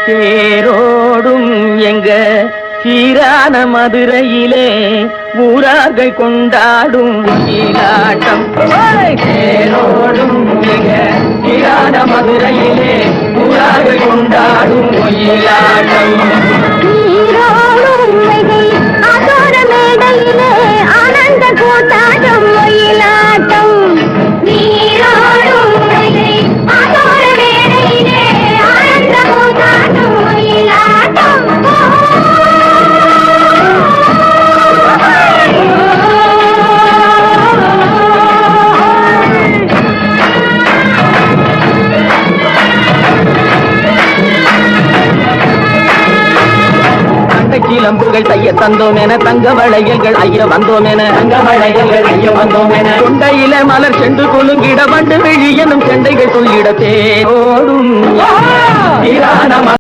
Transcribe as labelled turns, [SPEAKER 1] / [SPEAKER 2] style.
[SPEAKER 1] தேரோடும் எங்க சீரான மதுரையிலே ஊரார்கள் கொண்டாடும் ஒயிலாட்டம். தேரோடும் எங்க சீரான மதுரையிலே ஊரார்கள் கொண்டாடும் ஒயிலாட்டம்.
[SPEAKER 2] ஆனந்த கூத்தாட்டம் ஒயிலாட்டம்.
[SPEAKER 1] கிளம்புகள் தைய தந்தோம் என தங்க வளையல்கள் ஐய வந்தோம் என தங்க வளையல்கள் ஐய வந்தோம் என கொண்டையில மலர் சென்று கொழுங்கிட வண்டு விழி எனும் செண்டைகள் சொல்லிட தேரோடும்